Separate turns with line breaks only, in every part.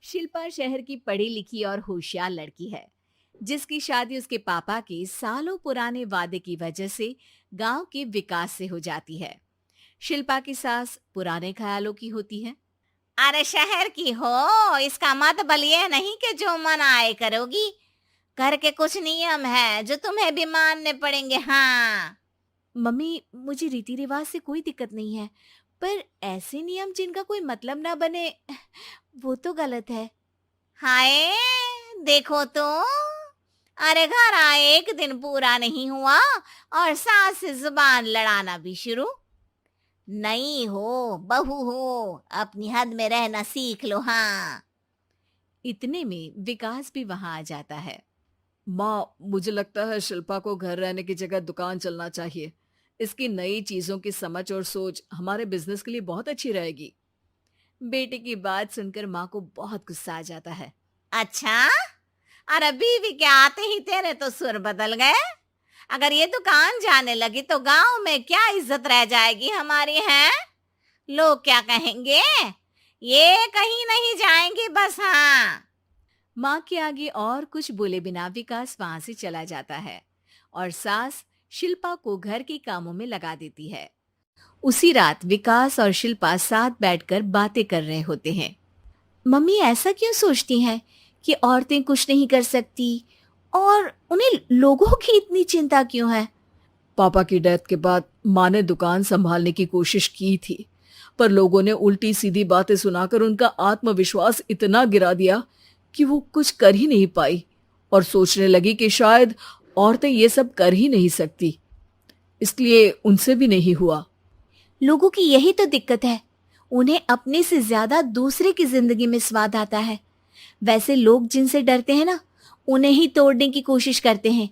शिल्पा शहर की पढ़ी लिखी और होशियार लड़की है, जिसकी शादी उसके पापा के सालों पुराने वादे की वजह से गांव के विकास से हो जाती है। शिल्पा की सास पुराने ख्यालों की होती है।
अरे शहर की हो, इसका मतलब ये नहीं कि जो मन आए करोगी। घर के कुछ नियम है जो तुम्हें भी मानने पड़ेंगे। हाँ।
मम्मी, मुझे रीति रिवाज से कोई दिक्कत नहीं है, पर ऐसे नियम जिनका कोई मतलब ना बने, वो तो गलत है।
हाय, देखो तो। अरे घर आए एक दिन पूरा नहीं हुआ और सास से जुबान लड़ाना भी शुरू। नहीं हो, बहू हो, अपनी हद में रहना सीख लो। हाँ।
इतने में विकास भी वहां आ जाता है।
माँ, मुझे लगता है शिल्पा को घर रहने की जगह दुकान चलना चाहिए। इसकी नई चीजों की समझ और सोच हमारे बिजनेस के लिए बहुत अच्छी रहेगी।
बेटे की बात सुनकर माँ को बहुत गुस्सा आ जाता है।
अच्छा, अरे बीवी के आते ही तेरे तो सुर बदल गए। अगर ये दुकान जाने लगी तो गांव में क्या इज्जत रह जाएगी हमारी है? लोग क्या कहेंगे? ये कहीं नहीं जाएंगी बस। हाँ।
माँ के आगे और कुछ बोले बिना विकास वहां से चला जाता है और सास शिल्पा को घर के कामों में लगा देती है। उसी रात विकास और शिल्पा साथ बैठकर बातें कर रहे होते हैं। मम्मी ऐसा क्यों सोचती हैं कि औरतें कुछ नहीं कर सकती, और उन्हें लोगों की इतनी चिंता क्यों है?
पापा की डेथ के बाद माँ ने दुकान संभालने की कोशिश की थी, पर लोगों ने उल्टी सीधी बातें सुनाकर उनका आत्मविश्वास इतना गिरा दिया कि वो कुछ कर ही नहीं पाई और सोचने लगी कि शायद औरतें ये सब कर ही नहीं सकती। इसलिए उनसे भी नहीं हुआ।
लोगों की यही तो दिक्कत है, उन्हें अपने से ज्यादा दूसरे की जिंदगी में स्वाद आता है। वैसे लोग जिनसे डरते हैं ना, उन्हें ही तोड़ने की कोशिश करते हैं।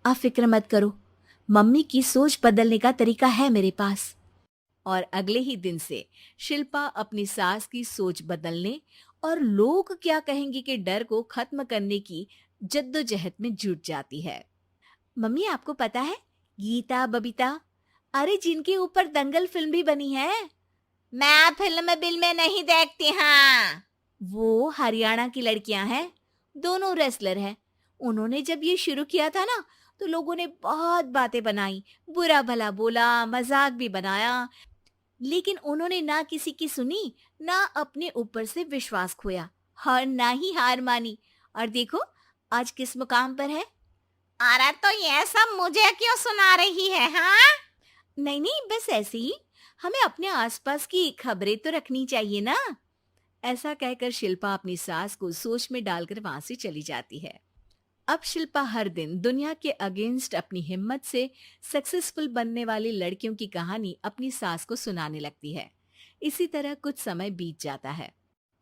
आप फिक्र मत करो, मम्मी की सोच बदलने का तरीका है मेरे पास। और अगले ही दिन से शिल्पा अपनी सास की सोच बदलने और लोग क्या कहेंगे के डर को खत्म करने की जद्दोजहद में जुट जाती है। मम्मी, आपको पता है, गीता बबीता, अरे जिनके ऊपर दंगल फिल्म भी बनी है,
मैं फिल्म बिल में नहीं देखती। हाँ।
वो हरियाणा की लड़कियां हैं। दोनों रेसलर हैं। उन्होंने जब ये शुरू किया था ना, तो लोगों ने बहुत बातें बनाई, बुरा भला बोला, मजाक भी बनाया, लेकिन उन्होंने ना किसी की सुनी, ना अपने ऊपर से विश्वास खोया और ना ही हार मानी। और देखो आज किस मुकाम पर है।
अरे तो ये सब मुझे क्यों सुना रही है? हाँ।
नहीं नहीं, बस ऐसे ही, हमें अपने आसपास की खबरें तो रखनी चाहिए ना। ऐसा कहकर शिल्पा अपनी सास को सोच में डालकर वहां से चली जाती है। अब शिल्पा हर दिन दुनिया के अगेंस्ट अपनी हिम्मत से सक्सेसफुल बनने वाली लड़कियों की कहानी अपनी सास को सुनाने लगती है। इसी तरह कुछ समय बीत जाता है।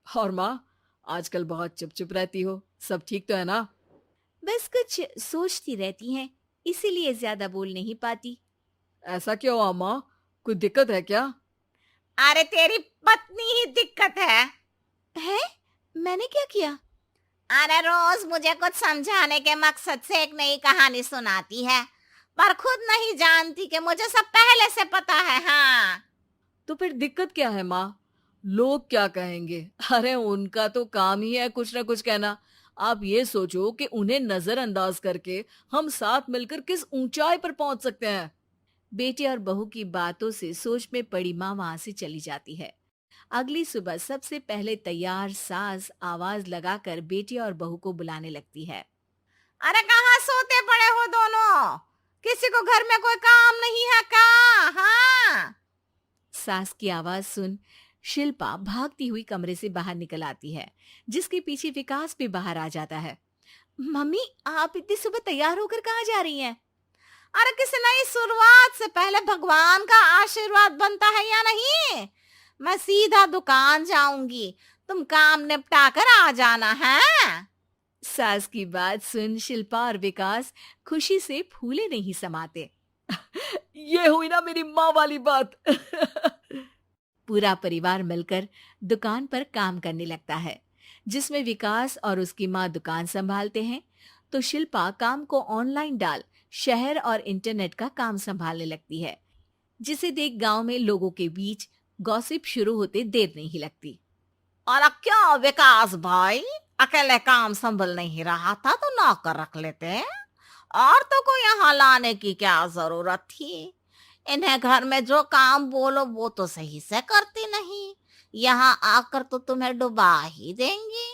और माँ, आजकल बहुत चुप चुप रहती हो, सब ठीक तो है ना?
बस कुछ सोचती रहती हैं, इसीलिए ज्यादा बोल नहीं पाती।
ऐसा क्यों हुआ माँ? कोई दिक्कत है क्या?
अरे तेरी पत्नी ही दिक्कत है।
है? मैंने क्या किया?
अरे रोज मुझे कुछ समझाने के मकसद से एक नई कहानी सुनाती है, पर खुद नहीं जानती कि मुझे सब पहले से पता है। हाँ।
तो फिर दिक्कत क्या है माँ? लोग क्या कहेंगे? अरे उनका तो काम ही है कुछ ना कुछ कहना। आप ये सोचो कि उन्हें नजरअंदाज करके हम साथ मिलकर किस ऊंचाई पर पहुंच सकते हैं।
बेटे और बहू की बातों से सोच में पड़ी माँ वहां से चली जाती है। अगली सुबह सबसे पहले तैयार सास आवाज लगाकर बेटे और बहू को बुलाने लगती है।
अरे कहाँ सोते पड़े हो दोनों? किसी को घर में कोई काम नहीं है क्या? हाँ।
सास की आवाज सुन शिल्पा भागती हुई कमरे से बाहर निकल आती है, जिसके पीछे विकास भी बाहर आ जाता है। मम्मी, आप इतनी सुबह तैयार होकर कहाँ जा रही हैं?
अरे किसी नई शुरुआत से पहले भगवान का आशीर्वाद बनता है या नहीं? मैं सीधा दुकान जाऊंगी, तुम काम निपटा कर आ जाना है।
सास की बात सुन शिल्पा और विकास खुशी से फूले नहीं समाते।
ये हुई ना मेरी माँ वाली बात।
पूरा परिवार मिलकर दुकान पर काम करने लगता है, जिसमें विकास और उसकी माँ दुकान संभालते हैं, तो शिल्पा काम को ऑनलाइन डाल शहर और इंटरनेट का काम संभालने लगती है, जिसे देख गांव में लोगों के बीच गॉसिप शुरू होते देर नहीं लगती।
और क्या विकास भाई, अकेले काम संभल नहीं रहा था तो नौकर रख लेते, और तो को यहाँ लाने की क्या जरूरत थी। इन्हें घर में जो काम बोलो वो तो सही से करती नहीं, यहाँ आकर तो तुम्हें डुबा ही देंगी।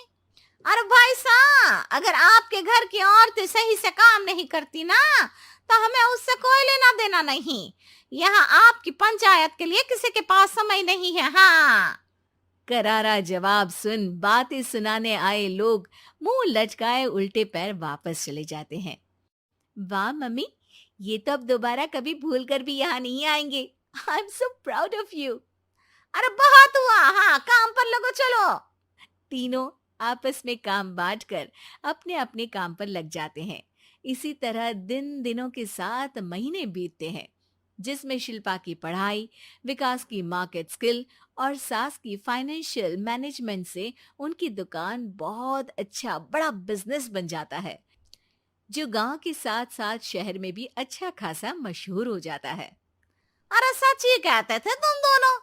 अरे भाई साहब, अगर आपके घर की औरतें सही से काम नहीं करती ना तो हमें उससे कोई लेना देना नहीं। यहाँ आपकी पंचायत के लिए किसी के पास समय नहीं है। हाँ,
करारा जवाब सुन बातें सुनाने आए लोग मुंह लटकाए उल्टे पैर वापस चले जाते हैं। वाह मम्मी, ये तो अब दोबारा कभी भूल कर भी यहाँ नहीं आएंगे। I am so proud of you.
अरे बहुत हुआ, हाँ काम पर लगो चलो।
तीनों आपस में काम बांटकर अपने अपने काम पर लग जाते हैं। इसी तरह दिनों के साथ महीने बीतते हैं, जिसमें शिल्पा की पढ़ाई, विकास की मार्केट स्किल और सास की फाइनेंशियल मैनेजमेंट से उनकी दुकान बहुत अच्छा बड़ा बिजनेस बन जाता है, जो गांव के साथ साथ शहर में भी अच्छा खासा मशहूर हो जाता है।
अरे सच ही कहते थे तुम दोनों,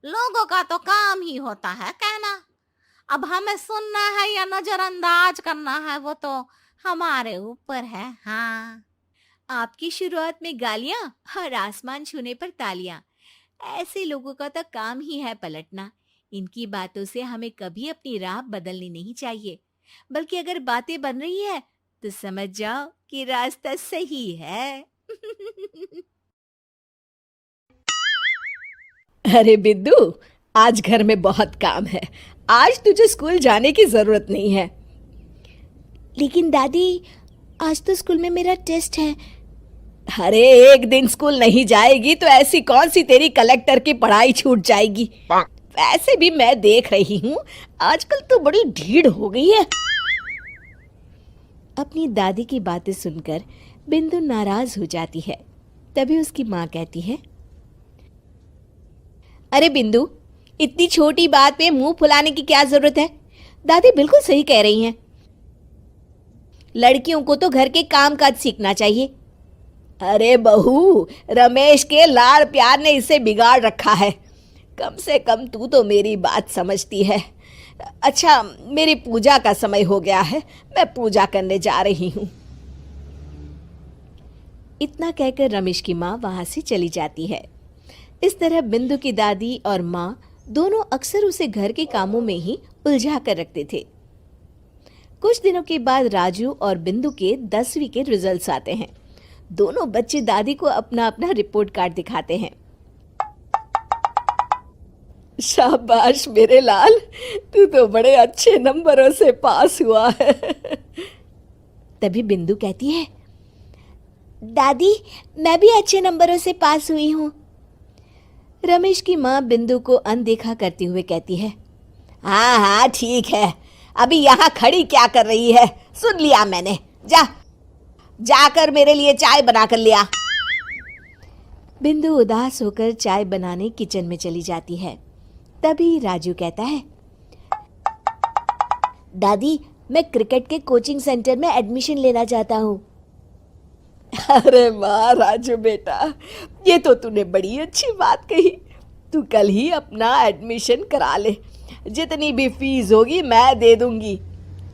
लोगों का तो काम ही होता है कहना। अब हमें सुनना है या नजरअंदाज करना है वो तो हमारे ऊपर है। हाँ,
आपकी शुरुआत में गालियां और आसमान छूने पर तालियां, ऐसे लोगों का तो काम ही है पलटना। इनकी बातों से हमें कभी अपनी राह बदलनी नहीं चाहिए, बल्कि अगर बातें बन रही है तो समझ जाओ कि रास्ता सही है।
अरे बिद्दू, आज घर में बहुत काम है, आज तुझे स्कूल जाने की जरूरत नहीं है।
लेकिन दादी, आज तो स्कूल में मेरा टेस्ट है।
अरे एक दिन स्कूल नहीं जाएगी तो ऐसी कौन सी तेरी कलेक्टर की पढ़ाई छूट जाएगी। वैसे भी मैं देख रही हूँ आजकल तो बड़ी ढीठ हो गई है।
अपनी दादी की बातें सुनकर बिंदु नाराज हो जाती है। तभी उसकी माँ कहती है,
अरे बिंदु, इतनी छोटी बात पे मुंह फुलाने की क्या जरूरत है। दादी बिल्कुल सही कह रही हैं। लड़कियों को तो घर के काम काज सीखना चाहिए। अरे बहू, रमेश के लाड़ प्यार ने इसे बिगाड़ रखा है। कम से कम तू तो मेरी बात समझती है। अच्छा, मेरी पूजा का समय हो गया है, मैं पूजा करने जा रही हूँ।
इतना कहकर रमेश की माँ वहां से चली जाती है। इस तरह बिंदु की दादी और माँ दोनों अक्सर उसे घर के कामों में ही उलझा कर रखते थे। कुछ दिनों के बाद राजू और बिंदु के 10वीं के रिजल्ट्स आते हैं। दोनों बच्चे दादी को अपना अपना रिपोर्ट कार्ड दिखाते हैं।
शाबाश मेरे लाल, तू तो बड़े अच्छे नंबरों से पास हुआ है।
तभी बिंदु कहती है, दादी मैं भी अच्छे नंबरों से पास हुई हूँ। रमेश की माँ बिंदु को अनदेखा करते हुए कहती है,
हाँ हाँ ठीक है, अभी यहाँ खड़ी क्या कर रही है, सुन लिया मैंने। जाकर मेरे लिए चाय बना कर लिया।
बिंदु उदास होकर चाय बनाने किचन में चली जाती है। तभी राजू कहता है, दादी मैं क्रिकेट के कोचिंग सेंटर में एडमिशन लेना चाहता हूँ।
अरे वाह राजू बेटा, ये तो तूने बड़ी अच्छी बात कही। तू कल ही अपना एडमिशन करा ले, जितनी भी फीस होगी मैं दे दूंगी।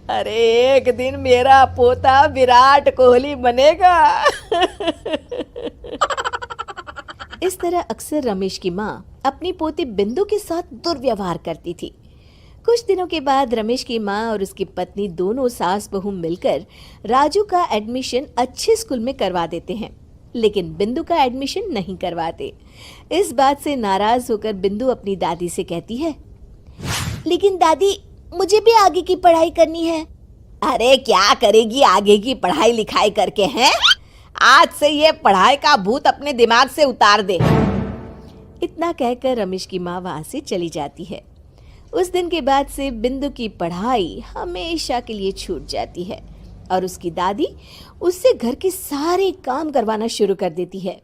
अरे एक दिन मेरा पोता विराट कोहली बनेगा।
इस तरह अक्सर रमेश की माँ अपनी पोती बिंदु के साथ दुर्व्यवहार करती थी। कुछ दिनों के बाद रमेश की माँ और उसकी पत्नी दोनों सास बहू मिलकर राजू का एडमिशन अच्छे स्कूल में करवा देते हैं, लेकिन बिंदु का एडमिशन नहीं करवाते। इस बात से नाराज होकर बिंदु अपनी दादी से कहती है, लेकिन दादी मुझे भी आगे की पढ़ाई करनी है।
अरे क्या करेगी आगे की पढ़ाई लिखाई करके हैं? आज से ये पढ़ाई का भूत अपने दिमाग से उतार दे।
इतना कहकर रमेश की माँ वहां से चली जाती है। उस दिन के बाद से बिंदु की पढ़ाई हमेशा के लिए छूट जाती है और उसकी दादी उससे घर के सारे काम करवाना शुरू कर देती है।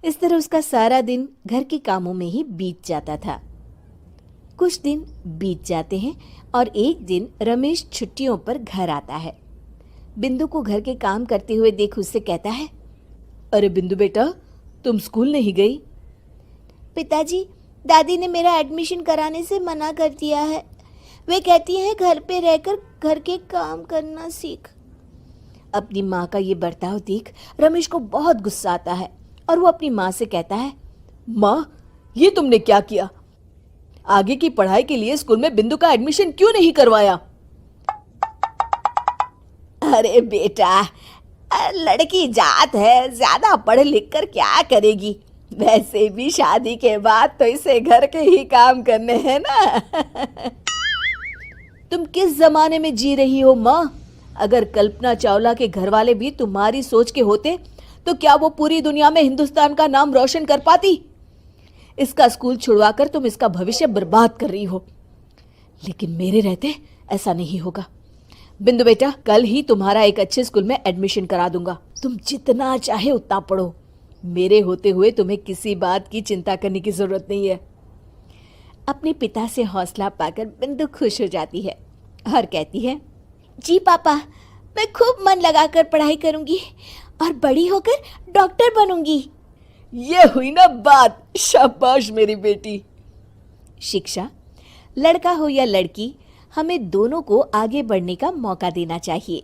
इस तरह उसका सारा दिन घर के कामों में ही बीत जाता था। कुछ दिन बीत जाते हैं और एक दिन रमेश छुट्टियों पर घर आता है। बिंदु को घर के काम करते हुए देख उससे कहता है,
अरे बिंदु बेटा, तुम स्कूल नहीं गई?
पिताजी, दादी ने मेरा एडमिशन कराने से मना कर दिया है। वे कहती हैं घर पे रहकर घर के काम करना सीख। अपनी माँ का ये बर्ताव देख रमेश को बहुत गुस्सा आता है और वो अपनी माँ से कहता है,
माँ, ये तुमने क्या किया? आगे की पढ़ाई के लिए स्कूल में बिंदु का एडमिशन क्यों नहीं करवाया? अरे बेटा, लड़की जात है, ज्यादा पढ़ लिख कर क्या करेगी? वैसे भी शादी के बाद तो इसे घर के ही काम करने हैं ना। तुम किस जमाने में जी रही हो माँ? अगर कल्पना चावला के घर वाले भी तुम्हारी सोच के होते तो क्या वो पूरी दुनिया में हिंदुस्तान का नाम रोशन कर पाती? इसका स्कूल छुड़वाकर तुम इसका भविष्य बर्बाद कर रही हो, लेकिन मेरे रहते ऐसा नहीं होगा। बिंदु बेटा, कल ही तुम्हारा एक अच्छे स्कूल में एडमिशन करा दूंगा। तुम जितना चाहे उतना पढ़ो, मेरे होते हुए तुम्हें किसी बात की चिंता करने की जरूरत नहीं है।
अपने पिता से हौसला पाकर बिंदु खुश हो जाती है और कहती है, जी पापा, मैं खूब मन लगाकर पढ़ाई करूंगी और बड़ी होकर डॉक्टर बनूंगी।
ये हुई ना बात। शाबाश मेरी बेटी।
शिक्षा, लड़का हो या लड़की, हमें दोनों को आगे बढ़ने का मौका देना चाहिए।